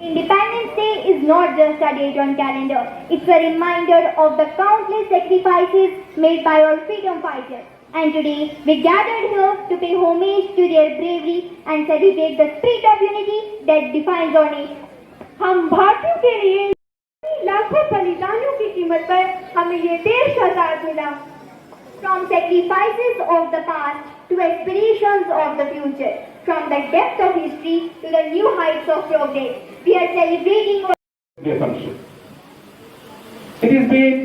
Independence Day is not just a date on calendar. It's a reminder of the countless sacrifices made by our freedom fighters. And today, we gathered here to pay homage to their bravery and celebrate the spirit of unity that defines our nation. हम भारतीयों के लिए लाखों बलिदानों की कीमत पर हमें ये देश आजाद मिला. From sacrifices of the past to aspirations of the future, from the depth of history to the new heights of progress, we are celebrating our function. It has been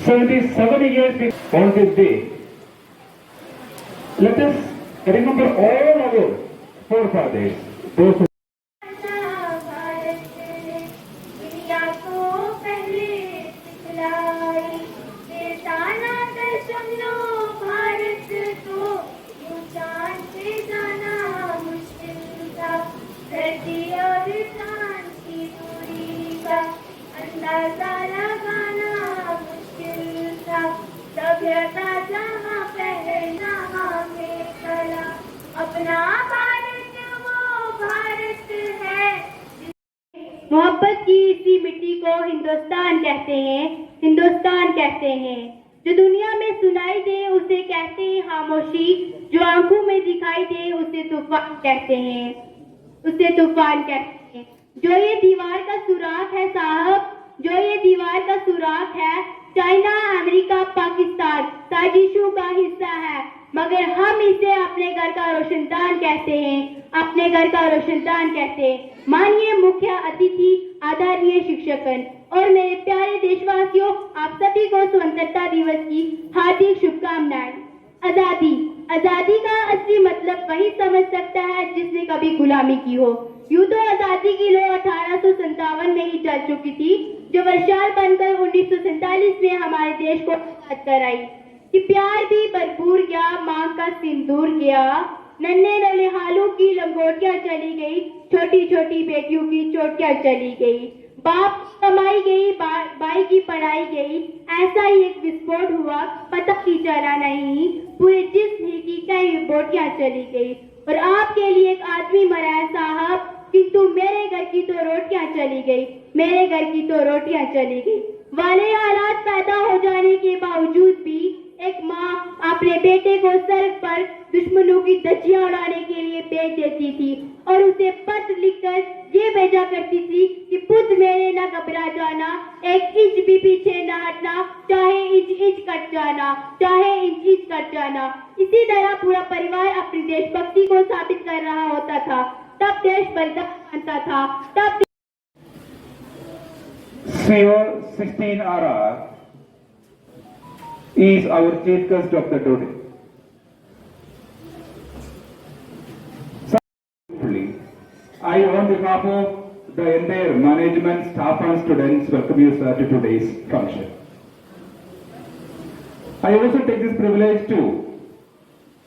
77 years on this day. Let us remember all our forefathers, those who मोहब्बत की इसी मिट्टी को हिंदुस्तान कहते हैं, हिंदुस्तान कहते हैं. जो दुनिया में सुनाई दे उसे कहते हैं खामोशी, जो आंखों में दिखाई दे उसे तूफान कहते हैं, उसे तूफान कहते हैं. जो ये दीवार का सुराख है साहब, जो ये दीवार का सुराख है, चाइना, अमेरिका, पाकिस्तान साजिशों का हिस्सा है, मगर हम इसे अपने घर का रोशनदान कहते हैं, अपने घर का रोशनदान कहते हैं. माननीय मुख्य अतिथि, आदरणीय शिक्षकगण और मेरे प्यारे देशवासियों, आप सभी को स्वतंत्रता दिवस की हार्दिक शुभकामनाएं. आजादी, आजादी का असली मतलब वही समझ सकता है जिसने कभी गुलामी की हो. यूं तो आजादी की लौ 1857 में ही चल चुकी थी, जो वर्षाल बनकर 1947 में हमारे देश को आजाद कराई. कि प्यार भी भरपूर गया, मांग का सिंदूर गया, नन्हे नन्हे हालों की लंगोटियां चली गई, छोटी छोटी बेटियों की चोटियां चली गई, बाप की कमाई गई, भाई की पढ़ाई गई. ऐसा ही एक विस्फोट हुआ, पता ही चला नहीं, पूरे जिस्म की कई बोटियां चली गई. और आपके लिए एक आदमी मरा है साहब, किंतु मेरे घर की तो रोटियां चली गई, मेरे घर की तो रोटियां चली गई. वाले हालात पैदा हो जाने के बावजूद भी एक माँ अपने बेटे को सड़क पर दुश्मनों की धज्जियां उड़ाने के लिए भेज देती थी और उसे पत्र लिखकर ये भेजा करती थी कि पुत्र मेरे न घबरा जाना, एक इंच भी पीछे न हटना, चाहे इंच इंच कट जाना, चाहे इंच इंच कट जाना. इसी तरह पूरा परिवार अपनी देशभक्ति को साबित कर रहा होता था. तब देश बलिदान बनता था. तब CO 16RR is our chief guest of the day. I, on behalf of the entire management, staff and students, welcome you, sir, to today's function. I also take this privilege to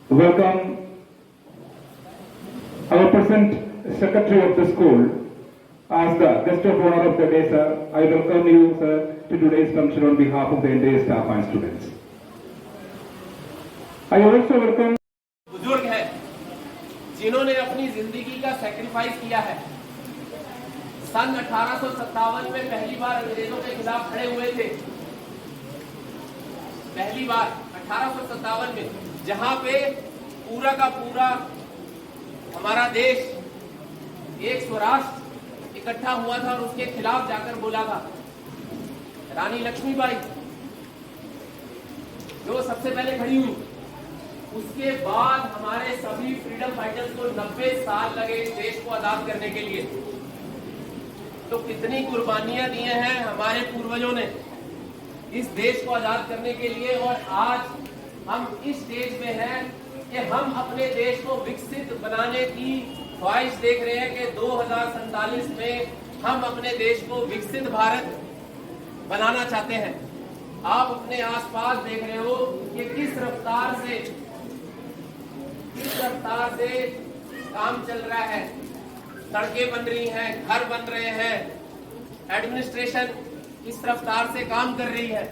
welcome our present secretary of the school as the guest of honor of the day, sir. I welcome you, sir, to today's function on behalf of the entire staff and students. I also welcome बुजुर्ग हैं जिन्होंने अपनी जिंदगी का sacrifice किया है. सन 1857 में पहली बार अंग्रेजों के खिलाफ खड़े हुए थे. पहली बार 1857 में, जहां पे पूरा का पूरा हमारा देश एक स्वराष्ट्र इकट्ठा हुआ था और उसके खिलाफ जाकर बोला था. रानी लक्ष्मीबाई जो सबसे पहले खड़ी हुई, उसके बाद हमारे सभी फ्रीडम फाइटर्स को 90 साल लगे इस देश को आजाद करने के लिए. तो कितनी कुर्बानियां दी हैं हमारे पूर्वजों ने इस देश को आजाद करने के लिए. और आज हम इस स्टेज पे हैं कि हम अपने देश को विकसित बनाने की ख्वाहिश देख रहे हैं कि 2047 में हम अपने देश को विकसित भारत बनाना चाहते हैं. आप अपने आसपास देख रहे हो कि किस रफ्तार से काम चल रहा है. सड़कें बन रही हैं, घर बन रहे हैं, एडमिनिस्ट्रेशन इस रफ्तार से काम कर रही है.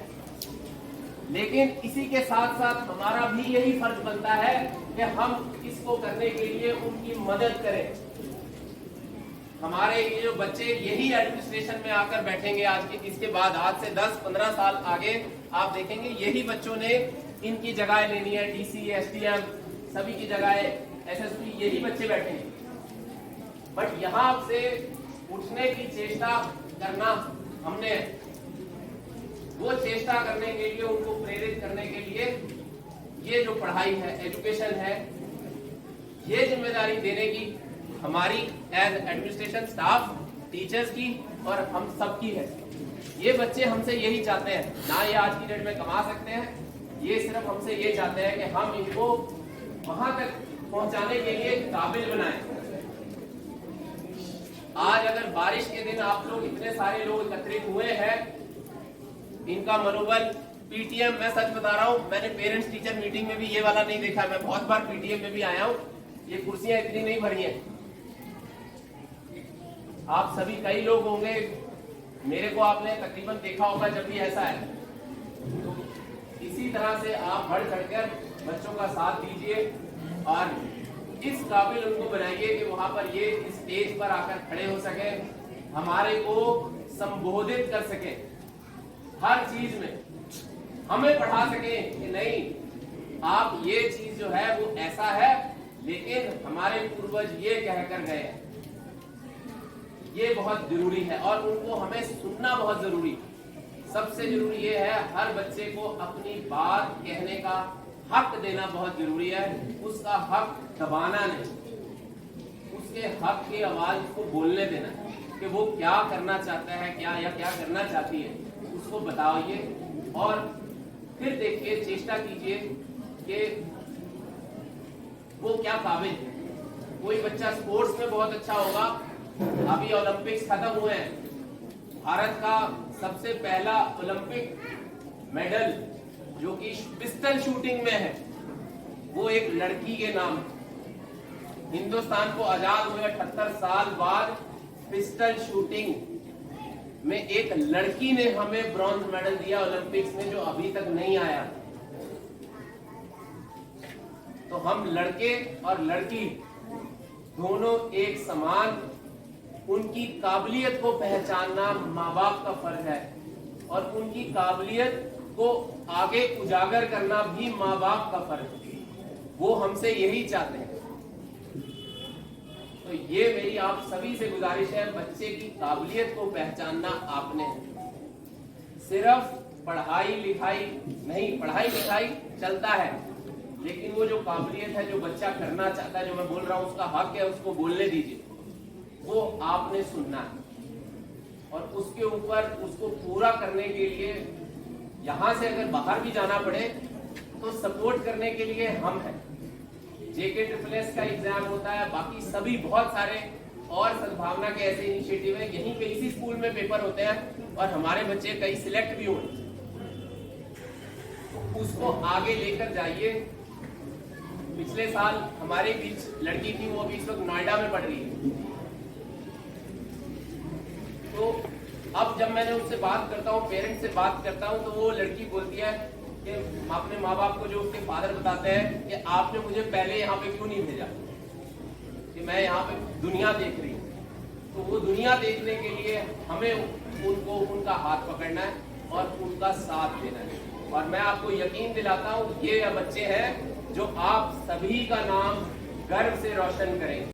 लेकिन इसी के साथ साथ हमारा भी यही फर्ज बनता है कि हम इसको करने के लिए उनकी मदद करें. हमारे ये जो बच्चे यही एडमिनिस्ट्रेशन में आकर बैठेंगे आज के, इसके बाद आज से 10-15 साल आगे आप देखेंगे यही बच्चों ने इनकी जगह लेनी है, डीसी, एसडीएम, सभी की जगह एसएसपी, यही बच्चे बैठेंगे। बट यहाँ से उठने की चेष्टा करना हमने, वो चेष्टा करने के लिए, उनको प्रेरित करने के लिए ये जो पढ़ाई है, एजुकेशन है, ये जिम्मेदारी देने की हमारी एज एडमिनिस्ट्रेशन स्टाफ, टीचर्स की और हम सब की है। ये बच्चे हमसे यही चाहते हैं, ना ये आज की डेट में कमा सकते हैं, ये सिर्फ हमसे ये चाहते हैं कि हम इनको वहां तक पहुंचाने के लिए काबिल बनाएं। आज अगर बारिश के दिन आप लोग इतने सारे लोग एकत्रित हुए हैं, इनका मनोबल, पीटीएम, मैं सच बता रहा हूं, मैंने पेरेंट्स टीचर मीटिंग में भी ये वाला नहीं देखा। मैं बहुत बार पीटीएम में भी आया हूं, ये कुर्सियां इतनी नहीं भरी हैं। आप सभी कई लोग होंगे, मेरे को आपने तकरीबन देखा होगा जब भी ऐसा है। तो इसी तरह से आप बढ़ चढ़कर बच्चों का साथ दीजिए और इस काबिल उनको बनाइए कि वहां पर ये स्टेज पर आकर खड़े हो सके, हमारे को संबोधित कर सके, हर चीज में हमें पढ़ा सके कि नहीं आप ये चीज जो है वो ऐसा है, लेकिन हमारे पूर्वज ये कहकर गए हैं। ये बहुत जरूरी है और उनको हमें सुनना बहुत जरूरी है। सबसे जरूरी ये है, हर बच्चे को अपनी बात कहने का हक देना बहुत जरूरी है। उसका हक दबाना नहीं, उसके हक की आवाज को बोलने देना कि वो क्या करना चाहता है, क्या या क्या करना चाहती है, उसको बताइए और फिर देखिए, चेष्टा कीजिए कि वो क्या काबिल है। कोई बच्चा स्पोर्ट्स में बहुत अच्छा होगा, अभी ओलंपिक्स खत्म हुए हैं, भारत का सबसे पहला ओलंपिक मेडल जो कि पिस्टल शूटिंग में है, वो एक लड़की के नाम। हिंदुस्तान को आजाद हुए 78 साल बाद पिस्टल शूटिंग में एक लड़की ने हमें ब्रॉन्ज मेडल दिया ओलंपिक्स में, जो अभी तक नहीं आया। तो हम लड़के और लड़की दोनों एक समान, उनकी काबिलियत को पहचानना माँ बाप का फर्ज है और उनकी काबिलियत को आगे उजागर करना भी माँ बाप का फर्ज है। वो हमसे यही चाहते हैं। तो ये मेरी आप सभी से गुजारिश है, बच्चे की काबिलियत को पहचानना आपने है। सिर्फ पढ़ाई लिखाई नहीं, पढ़ाई लिखाई चलता है, लेकिन वो जो काबिलियत है, जो बच्चा करना चाहता है, जो मैं बोल रहा हूँ उसका हक है, उसको बोलने दीजिए। वो आपने सुनना है और उसके ऊपर उसको पूरा करने के लिए यहां से अगर बाहर भी जाना पड़े तो सपोर्ट करने के लिए हम हैं। जेके ट्रिपल एस का एग्जाम होता है, बाकी सभी बहुत सारे और सद्भावना के ऐसे इनिशिएटिव हैं, यहीं पे इसी स्कूल में पेपर होते हैं और हमारे बच्चे कई सिलेक्ट भी हुए। तो उसको आगे लेकर जाइए। पिछले साल हमारे बीच लड़की थी, वो अभी इस वक्त नोएडा में पढ़ रही है। तो अब जब मैंने उससे बात करता हूँ, पेरेंट्स से बात करता हूँ, तो वो लड़की बोलती है कि अपने माँ बाप को, जो उसके फादर बताते हैं कि आपने मुझे पहले यहाँ पे क्यों नहीं भेजा, कि मैं यहाँ पे दुनिया देख रही हूँ। तो वो दुनिया देखने के लिए हमें उनको उनका हाथ पकड़ना है और उनका साथ देना है। और मैं आपको यकीन दिलाता हूँ, ये बच्चे हैं जो आप सभी का नाम गर्व से रोशन करेंगे।